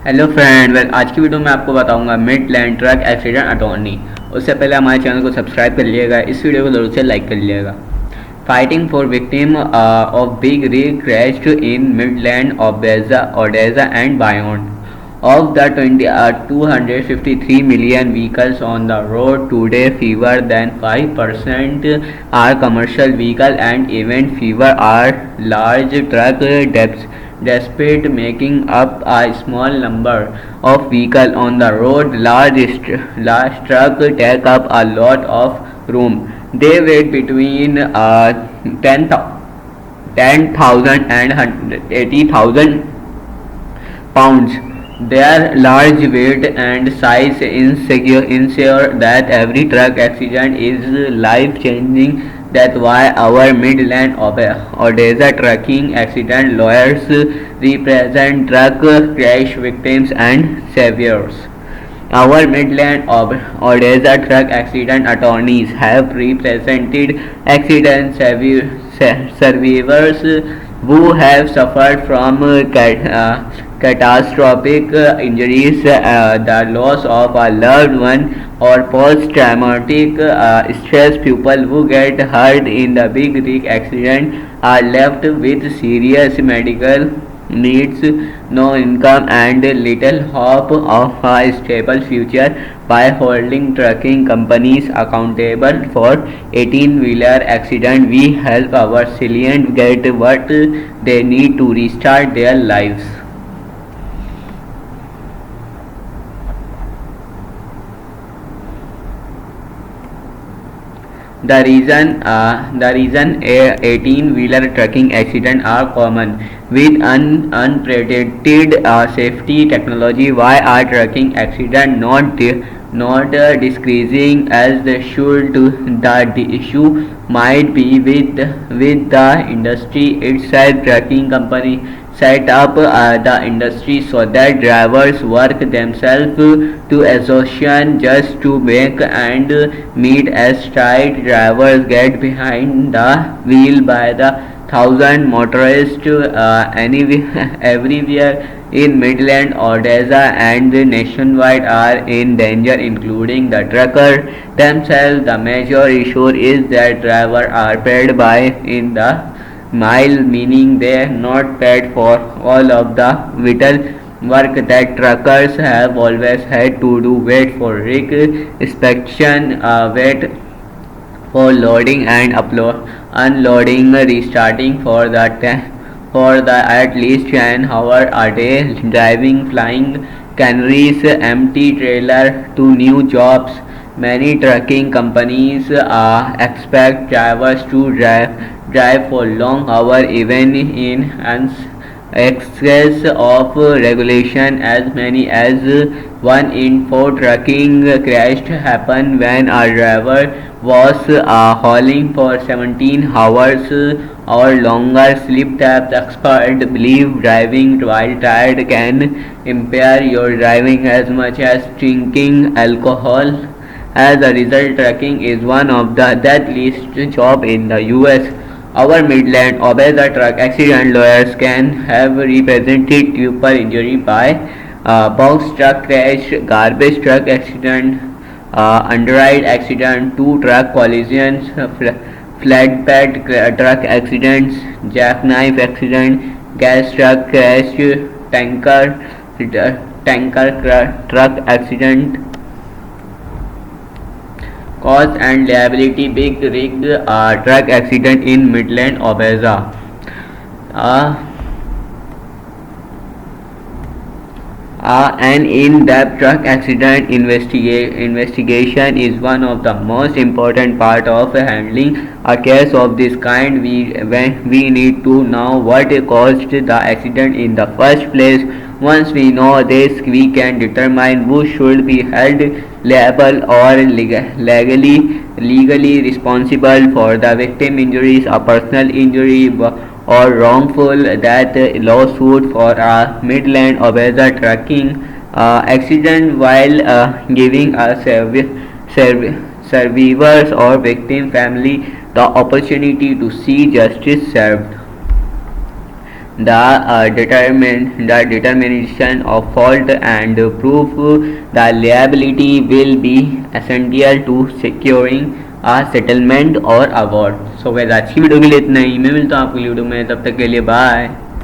Hello friend, आज की video में आपको बताऊंगा मिडलैंड ट्रक एक्सीडेंट अटॉर्नी। उससे पहले हमारे चैनल को सब्सक्राइब कर लीजिएगा, इस वीडियो को जरूर से लाइक कर लीजिएगा। Fighting for victim of big rig crashed in Midland, Odessa and Bayonne. Of the 253 million vehicles on the road today, fewer than 5% are commercial vehicles and even fewer are large truck despite making up a small number of vehicles on the road. Large trucks take up a lot of room. They weigh between 10,000 and 80,000 pounds. Their large weight and size ensure that every truck accident is life-changing. That's why our Midland Odessa trucking accident lawyers represent truck crash victims and saviors. Our Midland Odessa truck accident attorneys have represented accident survivors who have suffered from catastrophic injuries, the loss of a loved one, or post-traumatic stress. People who get hurt in the big rig accident are left with serious medical needs, no income, and little hope of a stable future. By holding trucking companies accountable for 18-wheeler accident, we help our citizens get what they need to restart their lives. The reason 18-wheeler trucking accidents are common with unprotected safety technology. Why are trucking accidents not decreasing as they should? The issue might be with the industry itself. Trucking company set up the industry so that drivers work themselves to exhaustion just to make and meet. As tight drivers get behind the wheel by the thousand motorists everywhere in Midland, Odessa and nationwide are in danger, including the trucker themselves. The major issue is that drivers are paid by in the mile, meaning they are not paid for all of the vital work that truckers have always had to do. Wait for rig inspection, wait for loading and unloading, restarting for the at least 10 hours a day, driving flying canaries, empty trailer to new jobs. Many trucking companies expect drivers to drive for long hours, even in excess of regulation. As many as 1 in 4 trucking crashes happen when a driver was hauling for 17 hours or longer. Sleep tips experts believe driving while tired can impair your driving as much as drinking alcohol. As a result, trucking is one of the deadliest jobs in the US. Our Midland Odessa truck accident lawyers can have represented people injury by box truck crash, garbage truck accident, underride accident, two truck collisions, flatbed truck accidents, jackknife accident, gas truck crash, truck accident. Cause and liability: big rig truck accident in Midland, Odessa. An in-depth truck accident investigation is one of the most important part of handling a case of this kind. We need to know what caused the accident in the first place. Once we know this, we can determine who should be held liable or legally responsible for the victim injuries. A personal injury or wrongful death lawsuit for a Midland Odessa trucking accident, while giving a survivors or victim family the opportunity to see justice served. the determination of fault and proof the liability will be essential to securing a settlement or award. So guys आज की video के लिए इतना ही, मैं मिलता हूँ आपको video में, तब तक के लिए बाय.